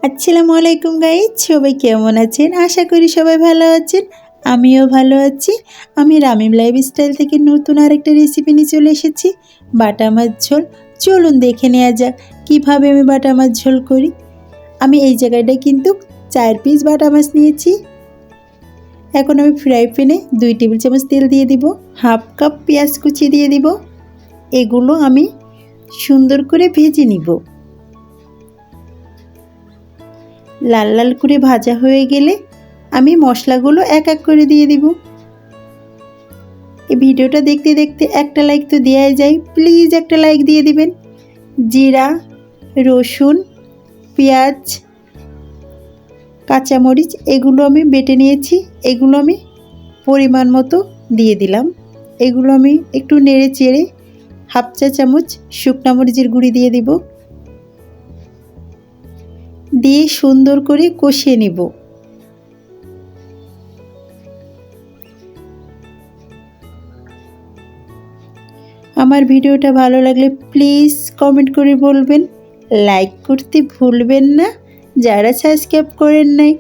আসসালামু আলাইকুম গাইস, সবাই কেমন আছেন? আশা করি সবাই ভালো আছেন। আমিও ভালো আছি। আমি রামিম লাইফস্টাইল থেকে নতুন আরেকটা রেসিপি নিয়ে চলে এসেছি, বাটা মাছ ঝোল। চলুন দেখে নেওয়া যাক কীভাবে আমি বাটা মাছ ঝোল করি। আমি এই জায়গাটায় কিন্তু 4 পিস বাটা মাছ নিয়েছি। এখন আমি ফ্রাই প্যানে 2 টেবিল চামচ তেল দিয়ে দিব, হাফ কাপ পেঁয়াজ কুচি দিয়ে দিব। এগুলো আমি সুন্দর করে ভেজে নিব। লাল লাল করে ভাজা হয়ে গেলে আমি মশলাগুলো এক এক করে দিয়ে দিব। এই ভিডিওটা দেখতে দেখতে একটা লাইক তো দেওয়াই যায়, প্লিজ একটা লাইক দিয়ে দিবেন। জিরা, রসুন, পেঁয়াজ, কাঁচামরিচ এগুলো আমি বেটে নিয়েছি, এগুলো আমি পরিমাণ মতো দিয়ে দিলাম। এগুলো আমি একটু নেড়ে চেড়ে হাফ চা চামচ শুকনা মরিচের গুঁড়ি দিয়ে দিব, দিয়ে সুন্দর করে কষিয়ে নিব। আমার ভিডিওটা ভালো লাগলে প্লিজ কমেন্ট করে বলবেন, লাইক করতে ভুলবেন না। যারা সাবস্ক্রাইব করেন নাই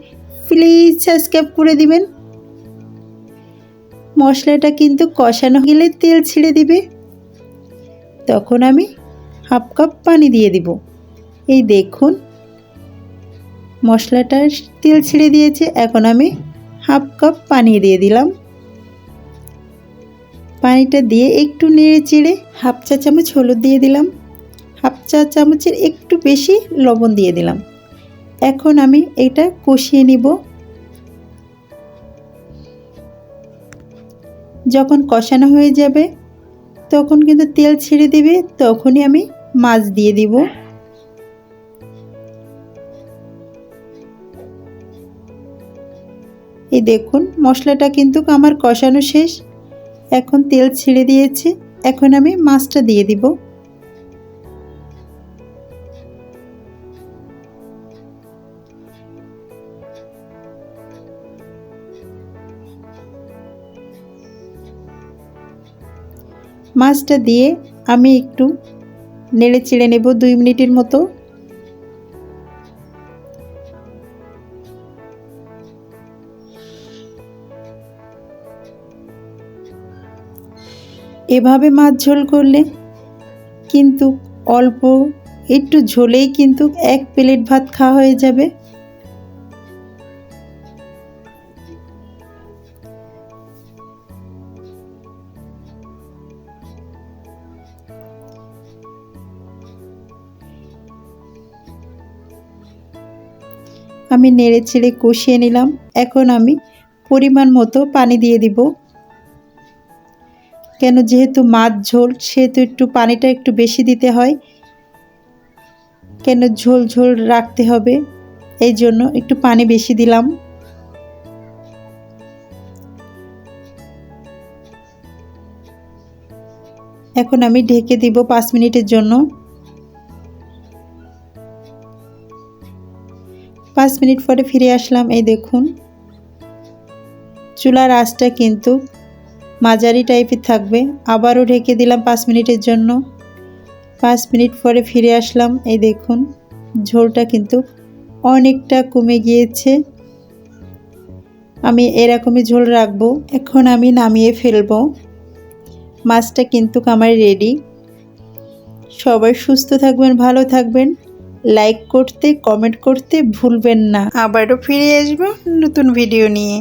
প্লিজ সাবস্ক্রাইব করে দিবেন। মশলাটা কিন্তু কষানো গেলে তেল ছেড়ে দিবে, তখন আমি হাফ কাপ পানি দিয়ে দিব। এই দেখুন মশলাটার তেল ছেড়ে দিয়েছে, এখন আমি হাফ কাপ পানি দিয়ে দিলাম। পানিটা দিয়ে একটু নেড়ে চেড়ে হাফ চা চামচ হলুদ দিয়ে দিলাম, হাফ চা চামচের একটু বেশি লবণ দিয়ে দিলাম। এখন আমি এটা কষিয়ে নিব। যখন কষানো হয়ে যাবে তখন কিন্তু তেল ছেড়ে দেবে, তখনই আমি মাছ দিয়ে দিব। এই দেখুন মশলাটা কিন্তু আমার কষানো শেষ, এখন তেল ছেড়ে দিয়েছে। এখন আমি মাছটা দিয়ে দিব। মাছটা দিয়ে আমি একটু নেড়ে চেড়ে নেব 2 মিনিটের মতো। এভাবে মাছ ঝোল করলে কিন্তু অল্প একটু ঝোলেই কিন্তু 1 প্লেট ভাত খাওয়া হয়ে যাবে। আমি নেড়ে চেড়ে কষিয়ে নিলাম। এখন আমি পরিমাণ মতো পানি দিয়ে দিব, কেন যেহেতু মাছ ঝোল সেহেতু একটু পানিটা একটু বেশি দিতে হয়, কেন ঝোল ঝোল রাখতে হবে, এই জন্য একটু পানি বেশি দিলাম। এখন আমি ঢেকে দিব 5 মিনিটের জন্য। 5 মিনিট পরে ফিরে আসলাম। এই দেখুন চুলার আঁচটা কিন্তু মাঝারি টাইপের থাকবে। আবারও ঢেকে দিলাম 5 মিনিটের জন্য। 5 মিনিট পরে ফিরে আসলাম। এই দেখুন ঝোলটা কিন্তু অনেকটা কমে গিয়েছে। আমি এরকমই ঝোল রাখবো। এখন আমি নামিয়ে ফেলবো। মাছটা কিন্তু আমার রেডি। সবাই সুস্থ থাকবেন, ভালো থাকবেন। লাইক করতে, কমেন্ট করতে ভুলবেন না। আবারও ফিরে আসবো নতুন ভিডিও নিয়ে।